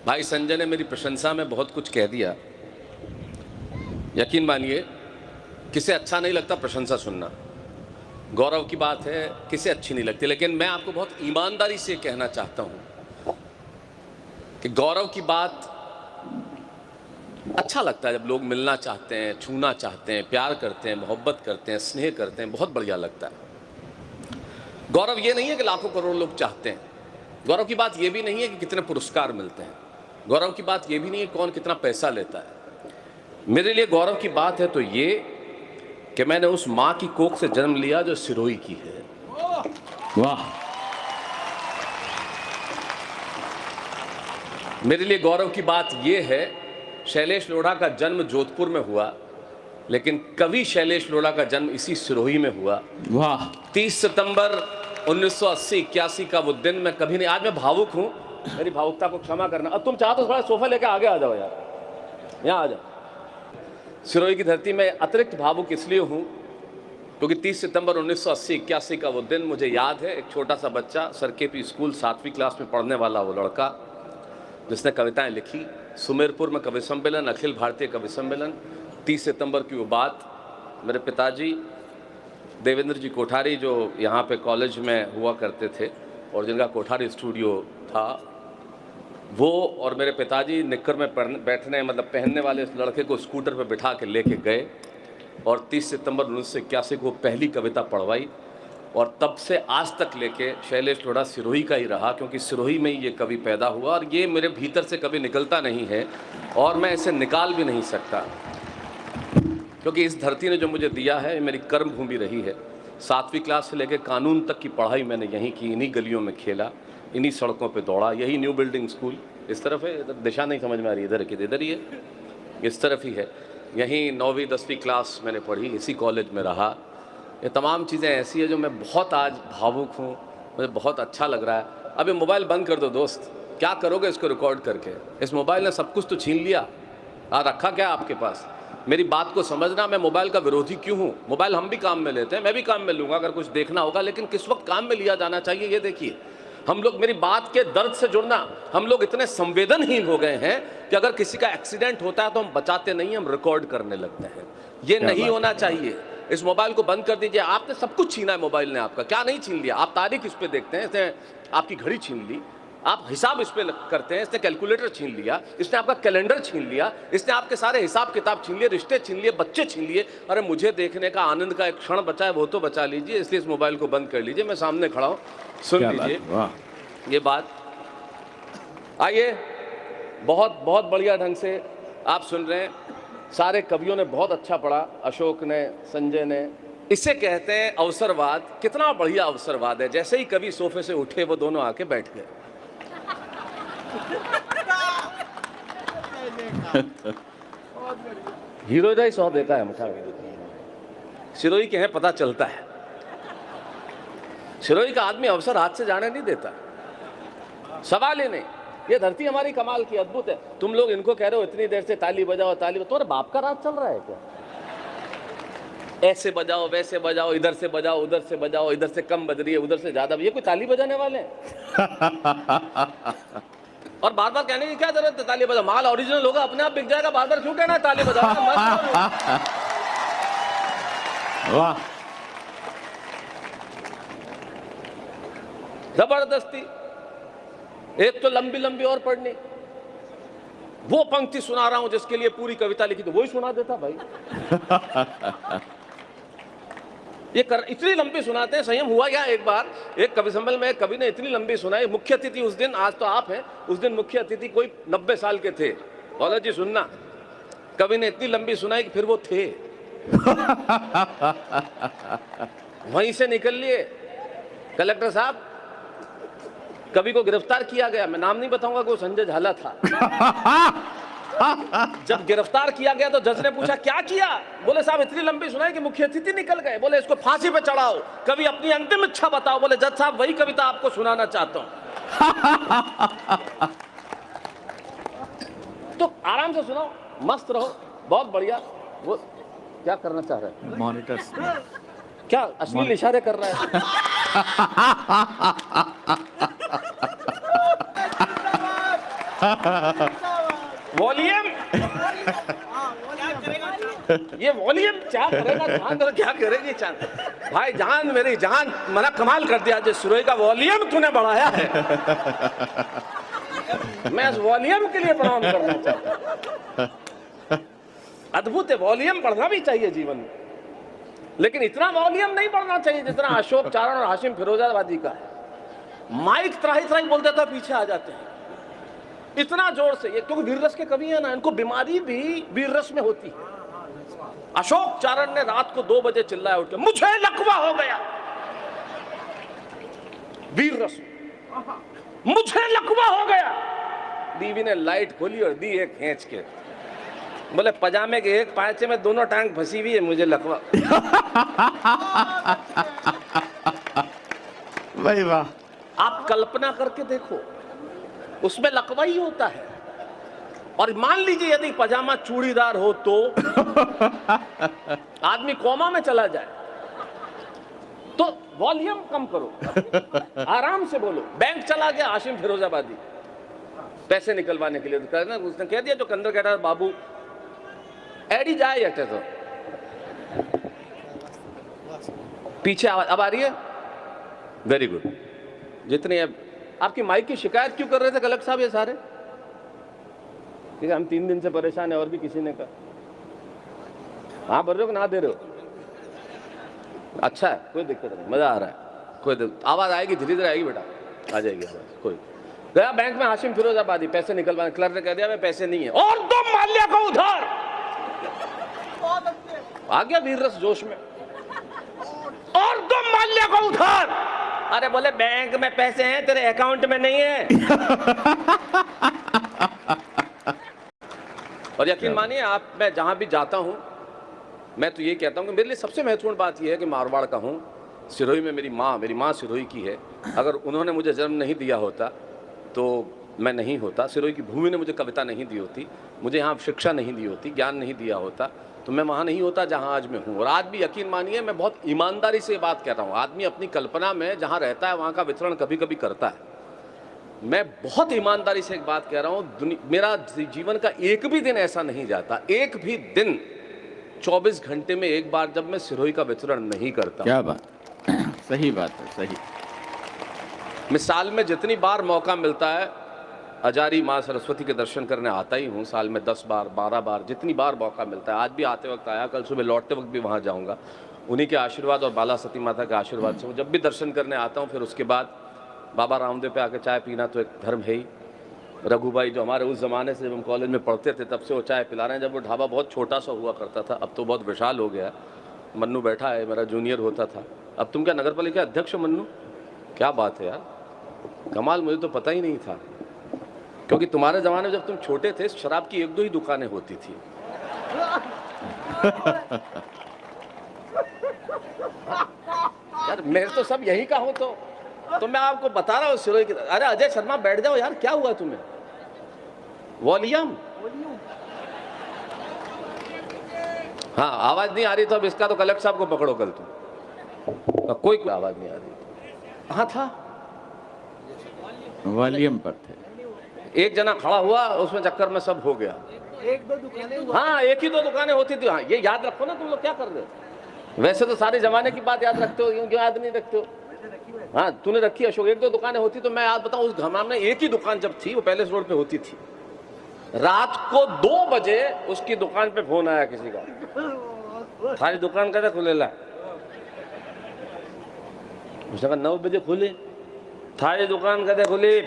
भाई संजय ने मेरी प्रशंसा में बहुत कुछ कह दिया। यकीन मानिए किसे अच्छा नहीं लगता प्रशंसा सुनना, गौरव की बात है, किसे अच्छी नहीं लगती। लेकिन मैं आपको बहुत ईमानदारी से कहना चाहता हूं कि गौरव की बात अच्छा लगता है जब लोग मिलना चाहते हैं, छूना चाहते हैं, प्यार करते हैं, मोहब्बत करते हैं, स्नेह करते हैं, बहुत बढ़िया लगता है। गौरव ये नहीं है कि लाखों करोड़ लोग चाहते हैं। गौरव की बात ये भी नहीं है कि कितने पुरस्कार मिलते हैं। गौरव की बात ये भी नहीं है कौन कितना पैसा लेता है। मेरे लिए गौरव की बात है तो ये कि मैंने उस माँ की कोख से जन्म लिया जो सिरोही की है। वाह। मेरे लिए गौरव की बात ये है, शैलेश लोढ़ा का जन्म जोधपुर में हुआ, लेकिन कवि शैलेश लोढ़ा का जन्म इसी सिरोही में हुआ। वाह। 30 सितंबर 1980-81 का वो दिन मैं कभी नहीं, आज मैं भावुक हूं, मेरी भावुकता को क्षमा करना। अब तुम चाहो तो थोड़ा सोफा लेके आगे आ जाओ यार, यहाँ आ जाओ। सिरोही की धरती में अतिरिक्त भावुक इसलिए हूं क्योंकि 30 सितंबर 1980-81 का वो दिन मुझे याद है। एक छोटा सा बच्चा, सरकेपी स्कूल 7वीं क्लास में पढ़ने वाला वो लड़का जिसने कविताएं लिखी, सुमेरपुर में कवि सम्मेलन, अखिल भारतीय कवि सम्मेलन, 30 सितंबर की वो बात। मेरे पिताजी देवेंद्र जी कोठारी जो यहाँ पे कॉलेज में हुआ करते थे और जिनका कोठारी स्टूडियो था, वो और मेरे पिताजी निक्कर में बैठने मतलब पहनने वाले इस लड़के को स्कूटर पे बिठा के लेके गए और 30 सितंबर 1981 को पहली कविता पढ़वाई। और तब से आज तक लेके शैलेश लोढ़ा सिरोही का ही रहा, क्योंकि सिरोही में ही ये कवि पैदा हुआ और ये मेरे भीतर से कभी निकलता नहीं है और मैं इसे निकाल भी नहीं सकता, क्योंकि इस धरती ने जो मुझे दिया है मेरी कर्म भूमि रही है। 7वीं क्लास से लेकर कानून तक की पढ़ाई मैंने यहीं की, इन्हीं गलियों में खेला, इन्हीं सड़कों पे दौड़ा। यही न्यू बिल्डिंग स्कूल इस तरफ है, इधर दिशा नहीं समझ में आ रही, इधर की इधर ही है, इस तरफ ही है। यहीं 9वीं 10वीं क्लास मैंने पढ़ी, इसी कॉलेज में रहा। ये तमाम चीज़ें ऐसी है जो मैं बहुत आज भावुक हूँ, मुझे बहुत अच्छा लग रहा है। अब ये मोबाइल बंद कर दो दोस्त, क्या करोगे इसको रिकॉर्ड करके? इस मोबाइल ने सब कुछ तो छीन लिया, रखा क्या आपके पास? मेरी बात को समझना, मैं मोबाइल का विरोधी क्यों हूँ। मोबाइल हम भी काम में लेते हैं, मैं भी काम में लूँगा अगर कुछ देखना होगा, लेकिन किस वक्त काम में लिया जाना चाहिए ये देखिए। हम लोग, मेरी बात के दर्द से जुड़ना, हम लोग इतने संवेदनहीन हो गए हैं कि अगर किसी का एक्सीडेंट होता है तो हम बचाते नहीं, हम रिकॉर्ड करने लगते हैं। ये नहीं होना चाहिए। इस मोबाइल को बंद कर दीजिए। आपने सब कुछ छीना है मोबाइल ने, आपका क्या नहीं छीन लिया? आप तारीख इस पे देखते हैं, इसने आपकी घड़ी छीन ली, आप हिसाब इस पे करते हैं, इसने कैलकुलेटर छीन लिया, इसने आपका कैलेंडर छीन लिया, इसने आपके सारे हिसाब किताब छीन लिए, रिश्ते छीन लिए, बच्चे छीन लिए। अरे मुझे देखने का आनंद का एक क्षण बचा है, वो तो बचा लीजिए, इसलिए इस मोबाइल को बंद कर लीजिए। मैं सामने खड़ा हूँ, सुन लीजिए ये बात। आइए, बहुत बहुत बढ़िया ढंग से आप सुन रहे हैं, सारे कवियों ने बहुत अच्छा पढ़ा, अशोक ने, संजय ने। इसे कहते हैं अवसरवाद। कितना बढ़िया अवसरवाद है। जैसे ही कवि सोफे से उठे वो दोनों आके बैठ गए। हीरो ही सौ देता है मुखा, सिरोही के हैं पता चलता है। सिरोही का आदमी अवसर हाथ से जाने नहीं देता, सवाल ही नहीं। ये धरती हमारी कमाल की, अद्भुत है। तुम लोग इनको कह रहे हो इतनी देर से ताली बजाओ ताली बजाओ, तुम्हारे बाप का राज चल रहा है क्या? ऐसे बजाओ वैसे बजाओ, इधर से बजाओ उधर से बजाओ, इधर से कम बज रही है उधर से ज्यादा। ये कोई ताली बजाने वाले हैं? और बार बार कहने की क्या जरूरत है ताली बजाओ? माल ओरिजिनल होगा, अपने आप बिक जाएगा, बार बार क्यों कहना है ताली बजाओ? वाह, जबरदस्ती। एक तो लंबी लंबी और पढ़नी, वो पंक्ति सुना रहा हूं जिसके लिए पूरी कविता लिखी, तो वही सुना देता भाई। इतनी लंबी सुनाते हैं। संयम हुआ क्या, एक बार एक कवि सम्मेलन में एक कवि ने इतनी लंबी सुनाई, मुख्य अतिथि उस दिन, आज तो आप हैं, उस दिन मुख्य अतिथि कोई 90 साल के थे। बोला जी सुनना, कवि ने इतनी लंबी सुनाई कि फिर वो थे वहीं से निकल लिए। कलेक्टर साहब, कवि को गिरफ्तार किया गया, मैं नाम नहीं बताऊंगा कि वो संजय झाला था। जब गिरफ्तार किया गया तो जज ने पूछा क्या किया? बोले साहब इतनी लंबी सुनाई कि मुख्य अतिथि निकल गए। बोले इसको फांसी पे चढ़ाओ, कभी अपनी अंतिम इच्छा बताओ। बोले जज साहब वही कविता आपको सुनाना चाहता हूं। तो आराम से सुनाओ, मस्त रहो, बहुत बढ़िया। वो क्या करना चाह रहे हैं? मॉनिटर्स क्या अश्लील इशारे कर रहा है? वॉल्यूम, ये वॉल्यूम क्या करेगा चांद, और क्या करेगी चांद। भाई जान, मेरी जान, मना कमाल कर दिया। जो सिरोही का वॉल्यूम तूने बढ़ाया है, मैं इस वॉल्यूम के लिए प्रणाम करना चाहता हूं। अद्भुत है, वॉल्यूम बढ़ना भी चाहिए जीवन में, लेकिन इतना वॉल्यूम नहीं बढ़ना चाहिए जितना अशोक चारण और हाशिम फिरोजाबादी का है। माइक त्राही त्राही बोल देता, पीछे आ जाते हैं इतना जोर से। ये क्योंकि वीर रस के कवि है ना, इनको बीमारी भी वीर रस में होती है। अशोक चारण ने रात को 2 बजे चिल्लाया उठ के, मुझे लकवा हो गया। वीर रस, मुझे लकवा हो गया। बीवी ने लाइट खोली और दी एक खींच के, बोले पजामे के एक पांचे में दोनों टांग फंसी हुई है, मुझे लकवा। भाई वाह। आप कल्पना करके देखो, उसमें लकवा ही होता है। और मान लीजिए यदि पजामा चूड़ीदार हो तो आदमी कोमा में चला जाए। तो वॉल्यूम कम करो, आराम से बोलो। बैंक चला गया हाशिम फिरोजाबादी पैसे निकलवाने के लिए, तो उसने कह दिया जो कंदर कह रहा बाबू एडी जाए अटे, तो पीछे आवाज अब आ रही है। Very good. जितनी अब आपकी माइक की शिकायत क्यों कर रहे थे कलेक्टर साहब ये सारे? ठीक है, हम 3 दिन से परेशान है, और भी किसी ने कहा। हाँ भर रहे हो कि ना दे रहे हो? अच्छा है, कोई दिक्कत नहीं, मजा आ रहा है। कोई आवाज आएगी, धीरे धीरे आएगी बेटा, आ जाएगी आवाज। कोई गया बैंक में हाशिम फिरोजाबादी पैसे निकलवाने, क्लर्क ने कह दिया मैं पैसे नहीं है, और 2 माल्या को उधार। आ गया वीर रस जोश में, और 2 माल्या को उधार। अरे बोले बैंक में पैसे हैं, तेरे अकाउंट में नहीं है। और यकीन मानिए आप, मैं जहां भी जाता हूं मैं तो ये कहता हूं कि मेरे लिए सबसे महत्वपूर्ण बात यह है कि मारवाड़ का हूं। सिरोही में मेरी माँ सिरोही की है। अगर उन्होंने मुझे जन्म नहीं दिया होता तो मैं नहीं होता। सिरोही की भूमि ने मुझे कविता नहीं दी होती, मुझे यहाँ शिक्षा नहीं दी होती, ज्ञान नहीं दिया होता, तो मैं वहाँ नहीं होता जहाँ आज मैं हूँ। और आज भी यकीन मानिए मैं बहुत ईमानदारी से बात कह रहा हूँ। आदमी अपनी कल्पना में जहाँ रहता है वहाँ का वितरण कभी कभी करता है। मैं बहुत ईमानदारी से एक बात कह रहा हूँ, मेरा जीवन का एक भी दिन ऐसा नहीं जाता, एक भी दिन 24 घंटे में एक बार जब मैं सिरोही का वितरण नहीं करता। क्या बात, सही बात है, सही। मैं साल में जितनी बार मौका मिलता है हजारी माँ सरस्वती के दर्शन करने आता ही हूँ। साल में 10 बार 12 बार जितनी बार मौका मिलता है। आज भी आते वक्त आया, कल सुबह लौटते वक्त भी वहाँ जाऊँगा। उन्हीं के आशीर्वाद और बाला सती माता के आशीर्वाद से जब भी दर्शन करने आता हूँ, फिर उसके बाद बाबा रामदेव पे आके चाय पीना तो एक धर्म है ही। रघु भाई जो हमारे उस ज़माने से जब हम कॉलेज में पढ़ते थे तब से वो चाय पिला रहे हैं। जब वो ढाबा बहुत छोटा सा हुआ करता था, अब तो बहुत विशाल हो गया। मन्नू बैठा है, मेरा जूनियर होता था। अब तुम क्या नगर पालिका अध्यक्ष हो मन्नू? क्या बात है यार, कमाल, मुझे तो पता ही नहीं था। क्योंकि तुम्हारे ज़माने में जब तुम छोटे थे शराब की 1-2 ही दुकानें होती थी। यार मैं तो सब यही का हूं, तो मैं आपको बता रहा हूँ सिरोही की। अरे अजय शर्मा बैठ जाओ यार, क्या हुआ तुम्हें? वॉल्यूम, हाँ आवाज नहीं आ रही तो अब इसका तो कलेक्टर साहब को पकड़ो कल तुम। कोई आवाज नहीं आ रही। हाँ था, वॉल्यूम पर थे। एक जना खड़ा हुआ, उसमें चक्कर में सब हो गया। 1-2 दुकानें, हाँ 1 ही 2 दुकानें होती थी। हाँ ये याद रखो ना, तुम लोग क्या कर रहे हो? वैसे तो सारे जमाने की बात याद रखते हो, क्यों याद नहीं रखते हो? हाँ तूने रखी अशोक, 1-2 दुकानें होती। तो मैं याद बताऊं, उस घमाम में 1 ही दुकान जब थी वो पैलेस रोड पे होती थी। रात को 2 बजे उसकी दुकान पे फोन आया किसी का, सारी दुकान कैसे खुलेला? उसने कहा 9 बजे खुली। थारी दुकान कैसे खुली?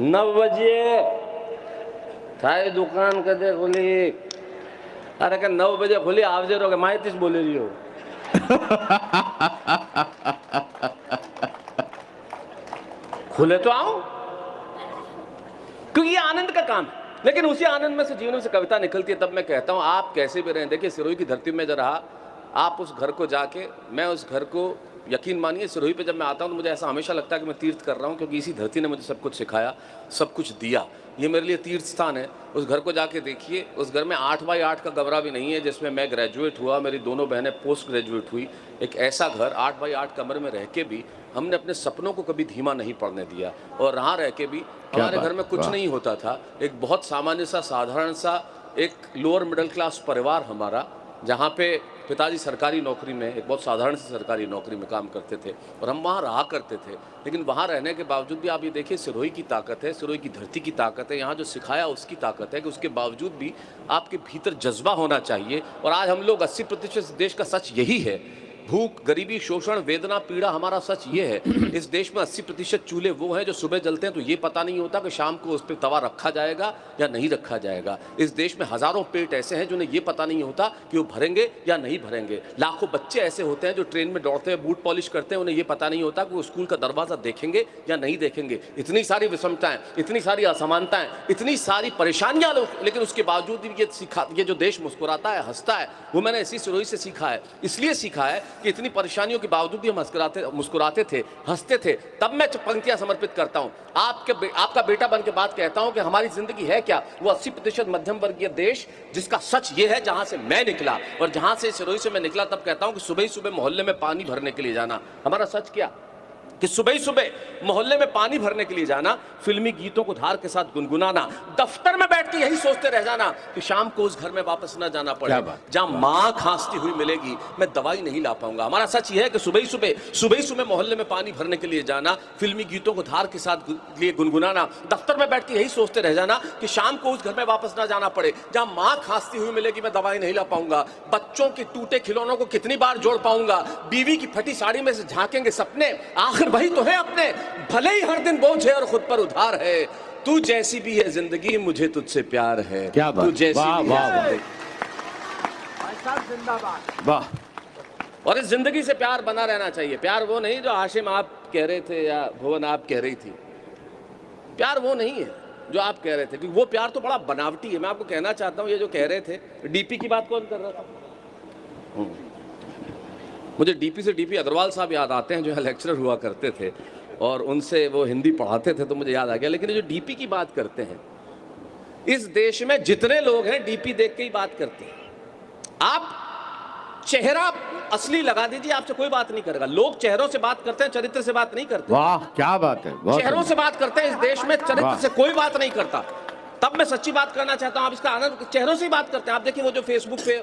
9 बजे। थारी दुकान कैसे खुली? अरे क्या 9 बजे खुली, आवजे रहोगे माहितीच बोले रही हो। खुले तो आओ, क्योंकि ये आनंद का काम है। लेकिन उसी आनंद में से जीवन में से कविता निकलती है। तब मैं कहता हूं आप कैसे भी रहें, देखिए सिरोही की धरती में जब रहा, आप उस घर को जाके, मैं उस घर को, यकीन मानिए सिरोही पे जब मैं आता हूं तो मुझे ऐसा हमेशा लगता है कि मैं तीर्थ कर रहा हूं, क्योंकि इसी धरती ने मुझे सब कुछ सिखाया, सब कुछ दिया। ये मेरे लिए तीर्थ स्थान है। उस घर को जाके देखिए, उस घर में 8x8 का कमरा भी नहीं है, जिसमें मैं ग्रेजुएट हुआ, मेरी दोनों बहनें पोस्ट ग्रेजुएट हुई। एक ऐसा घर 8x8 कमरे में रह के भी हमने अपने सपनों को कभी धीमा नहीं पड़ने दिया, और यहाँ रह के भी हमारे घर में कुछ नहीं होता था। एक बहुत सामान्य सा, साधारण सा, एक लोअर मिडिल क्लास परिवार हमारा, जहाँ पे पिताजी सरकारी नौकरी में, एक बहुत साधारण सी सरकारी नौकरी में काम करते थे, और हम वहाँ रहा करते थे। लेकिन वहाँ रहने के बावजूद भी आप ये देखिए, सिरोही की ताकत है, सिरोही की धरती की ताकत है, यहाँ जो सिखाया उसकी ताकत है कि उसके बावजूद भी आपके भीतर जज्बा होना चाहिए। और आज हम लोग 80% देश का सच यही है, भूख, गरीबी, शोषण, वेदना, पीड़ा, हमारा सच ये है। इस देश में 80% चूल्हे वो हैं जो सुबह जलते हैं तो ये पता नहीं होता कि शाम को उस पर तवा रखा जाएगा या नहीं रखा जाएगा। इस देश में हजारों पेट ऐसे हैं जिन्हें ये पता नहीं होता कि वो भरेंगे या नहीं भरेंगे। लाखों बच्चे ऐसे होते हैं जो ट्रेन में दौड़ते हैं, बूट पॉलिश करते हैं, उन्हें ये पता नहीं होता कि वो स्कूल का दरवाजा देखेंगे या नहीं देखेंगे। इतनी सारी विषमताएं, इतनी सारी असमानताएं, इतनी सारी परेशानियां, लेकिन उसके बावजूद भी ये जो देश मुस्कुराता है, हंसता है, वो मैंने इसी सिरोही से सीखा है। इसलिए सीखा है कि इतनी परेशानियों के बावजूद भी हम मुस्कुराते थे, हंसते थे। तब मैं पंक्तियां समर्पित करता हूं, आपका बेटा बन के बात कहता हूं कि हमारी जिंदगी है क्या, वो 80% मध्यम वर्गीय देश, जिसका सच ये है जहां से मैं निकला, और जहां से सिरोही से मैं निकला, तब कहता हूं कि सुबह ही सुबह मोहल्ले में पानी भरने के लिए जाना। हमारा सच क्या कि सुबह ही सुबह मोहल्ले में पानी भरने के लिए जाना, फिल्मी गीतों को धार के साथ गुनगुनाना, दफ्तर में बैठ के यही सोचते रह जाना कि शाम को उस घर में वापस ना जाना पड़े जहां मां खांसती हुई मिलेगी, मैं दवाई नहीं ला पाऊंगा। हमारा सच यह है कि सुबह ही सुबह मोहल्ले में पानी भरने के लिए जाना, फिल्मी गीतों को धार के साथ लिए गुनगुनाना, दफ्तर में बैठ के यही सोचते रह जाना कि शाम को उस घर में वापस ना जाना पड़े जहां मां खांसती हुई मिलेगी, मैं दवाई नहीं ला पाऊंगा। बच्चों के टूटे खिलौनों को कितनी बार जोड़ पाऊंगा, बीवी की फटी साड़ी में से झांकेंगे सपने, आखिर वही तो है अपने, भले ही हर दिन बोझ है और खुद पर उधार है। तू जैसी भी है जिंदगी, मुझे तुझसे प्यार है। क्या बात, तू जैसी वाह भी वाह है। वाह। और इस जिंदगी से प्यार बना रहना चाहिए। प्यार वो नहीं जो हाशिम आप कह रहे थे या भुवन आप कह रही थी, प्यार वो नहीं है जो आप कह रहे थे, क्योंकि वो प्यार तो बड़ा बनावटी है। मैं आपको कहना चाहता हूं, ये जो कह रहे थे, डीपी की बात कौन कर रहा था? मुझे डीपी से डीपी अग्रवाल साहब याद आते हैं, जो यहाँ लेक्चरर हुआ करते थे, और उनसे वो हिंदी पढ़ाते थे, तो मुझे याद आ गया। लेकिन जो डीपी की बात करते हैं, इस देश में जितने लोग हैं डीपी देख के ही बात करते हैं। आप चेहरा असली लगा दीजिए, आपसे कोई बात नहीं करेगा। लोग चेहरों से बात करते हैं, चरित्र से बात नहीं करते। वाह क्या बात है, चेहरों से बात करते हैं, इस देश में चरित्र से कोई बात नहीं करता। तब मैं सच्ची बात करना चाहता हूं, आप इसका आनंद, चेहरों से ही बात करते हैं। आप देखिए वो जो फेसबुक पे,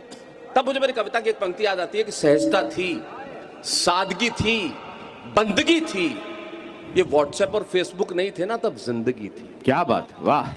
तब मुझे मेरी कविता की एक पंक्ति याद आती है कि सहजता थी, सादगी थी, बंदगी थी, ये व्हाट्सएप और फेसबुक नहीं थे ना, तब जिंदगी थी। क्या बात, वाह।